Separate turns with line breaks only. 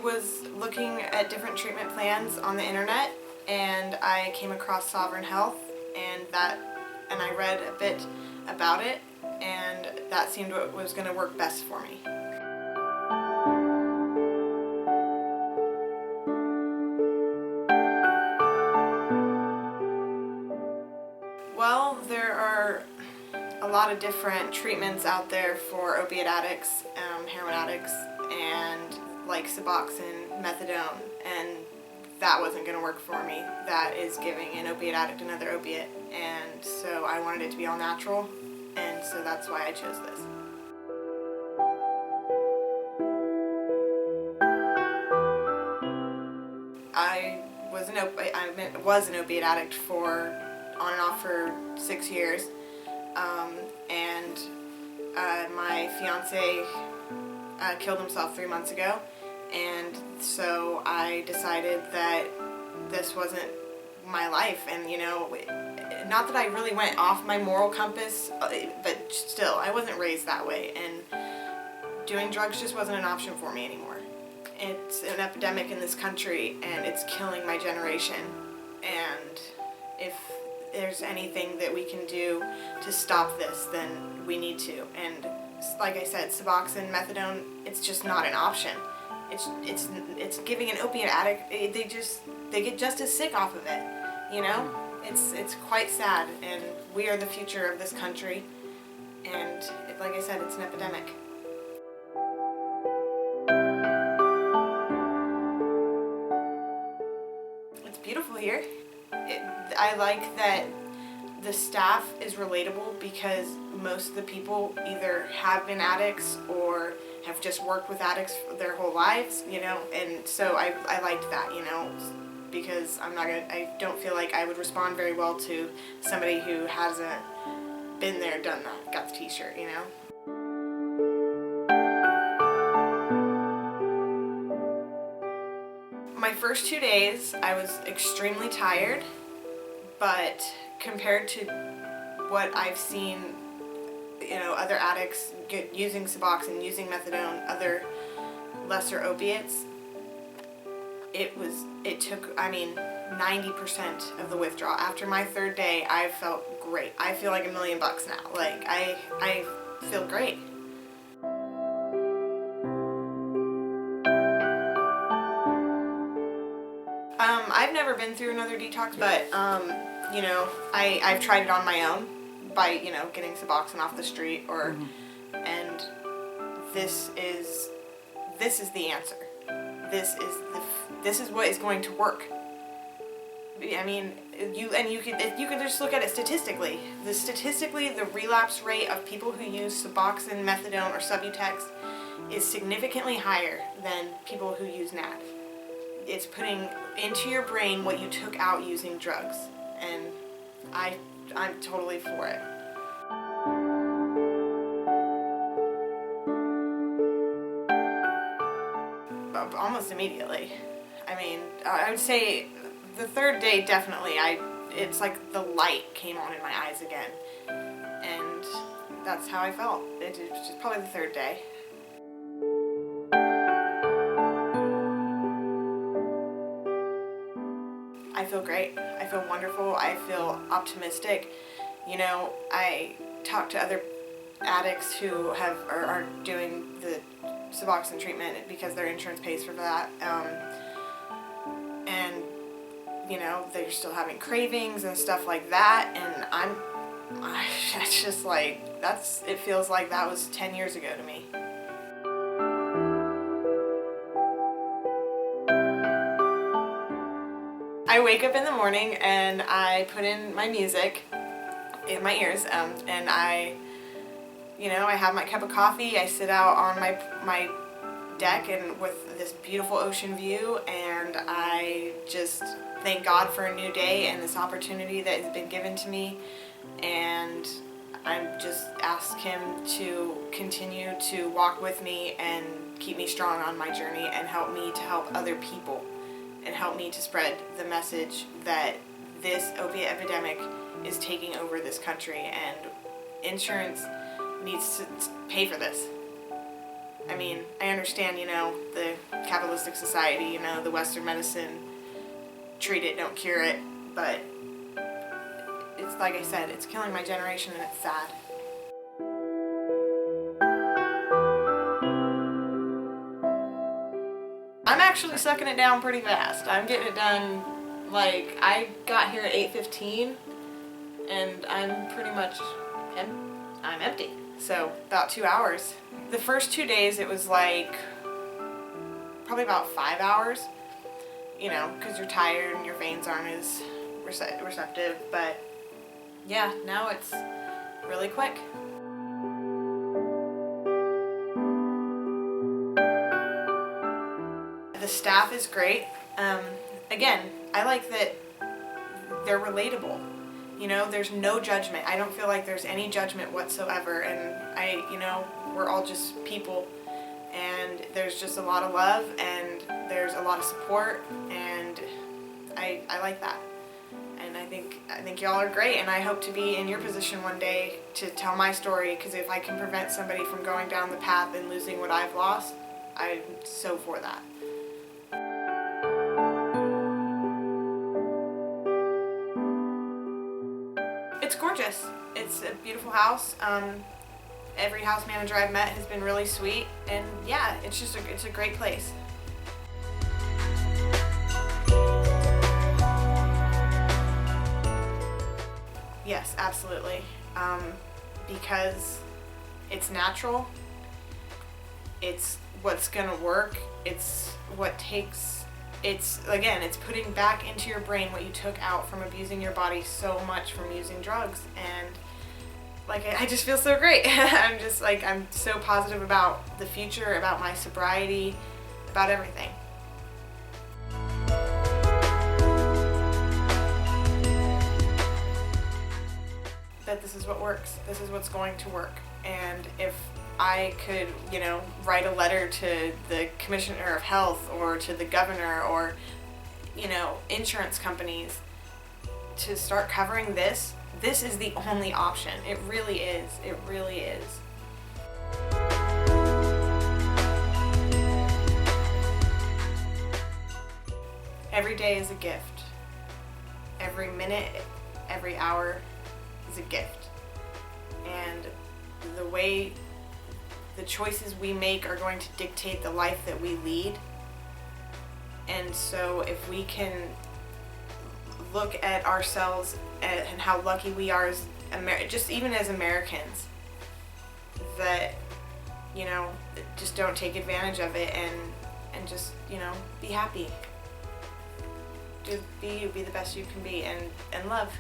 was looking at different treatment plans on the internet, and I came across Sovereign Health, and I read a bit about it, and that seemed what was going to work best for me. Well, there are a lot of different treatments out there for opiate addicts, heroin addicts, and like Suboxone, methadone, and that wasn't going to work for me. That is giving an opiate addict another opiate, and so I wanted it to be all natural, and so that's why I chose this. I was an opiate addict for on and off for 6 years, and my fiancé killed himself 3 months ago, and so I decided that this wasn't my life, and not that I really went off my moral compass, but still, I wasn't raised that way, and doing drugs just wasn't an option for me anymore. It's an epidemic in this country, and it's killing my generation, and if there's anything that we can do to stop this, then we need to. And like I said, Suboxone, methadone, it's just not an option. It's giving an opiate addict, they get just as sick off of it, It's quite sad, and we are the future of this country, and like I said, it's an epidemic. It's beautiful here. I like that the staff is relatable because most of the people either have been addicts or have just worked with addicts their whole lives, and so I liked that, because I don't feel like I would respond very well to somebody who hasn't been there, done that, got the t-shirt, My first 2 days, I was extremely tired, but compared to what I've seen, other addicts using Suboxone, using methadone, other lesser opiates, it took 90% of the withdrawal. After my 3rd day, I felt great. I feel like $1 million now. Like, I feel great. I've never been through another detox, but, I've tried it on my own by, getting Suboxone off the street, and this is the answer. This is what is going to work. I mean, you can just look at it statistically. Statistically, the relapse rate of people who use Suboxone, methadone, or Subutex is significantly higher than people who use NAD. It's putting into your brain what you took out using drugs, and I'm totally for it. Almost immediately. I would say the 3rd day definitely. It's like the light came on in my eyes again, and that's how I felt. It was just probably the 3rd day. I feel great. I feel wonderful. I feel optimistic. I talk to other addicts who are doing the Suboxone treatment because their insurance pays for that, and they're still having cravings and stuff like that, and it's just like, it feels like that was 10 years ago to me. I wake up in the morning and I put in my music in my ears, and I have my cup of coffee. I sit out on my deck and with this beautiful ocean view, and I just thank God for a new day and this opportunity that has been given to me, and I just ask Him to continue to walk with me and keep me strong on my journey, and help me to help other people, and help me to spread the message that this opiate epidemic is taking over this country, and insurance needs to pay for this. I mean, I understand, the capitalistic society, the Western medicine, treat it, don't cure it, but it's like I said, it's killing my generation and it's sad. I'm actually sucking it down pretty fast. I'm getting it done, like, I got here at 8:15 and I'm pretty much, I'm empty. So about 2 hours. The first 2 days it was like probably about 5 hours, because you're tired and your veins aren't as receptive, but yeah, now it's really quick. The staff is great. Again, I like that they're relatable. There's no judgment. I don't feel like there's any judgment whatsoever, and we're all just people, and there's just a lot of love, and there's a lot of support, and I like that. And I think y'all are great, and I hope to be in your position one day to tell my story, because if I can prevent somebody from going down the path and losing what I've lost, I'm so for that. It's gorgeous. It's a beautiful house. Every house manager I've met has been really sweet, and yeah, it's a great place. Yes, absolutely. Because it's natural. It's what's gonna work. It's putting back into your brain what you took out from abusing your body so much from using drugs, and I just feel so great. I'm so positive about the future, about my sobriety, about everything. That this is what works. This is what's going to work. And if I could, write a letter to the Commissioner of Health or to the governor or, insurance companies to start covering this is the only option. It really is. It really is. Every day is a gift. Every minute, every hour is a gift. And the choices we make are going to dictate the life that we lead. And so if we can look at ourselves and how lucky we are as just even as Americans, that just don't take advantage of it, and just be happy. Be you, be the best you can be, and love.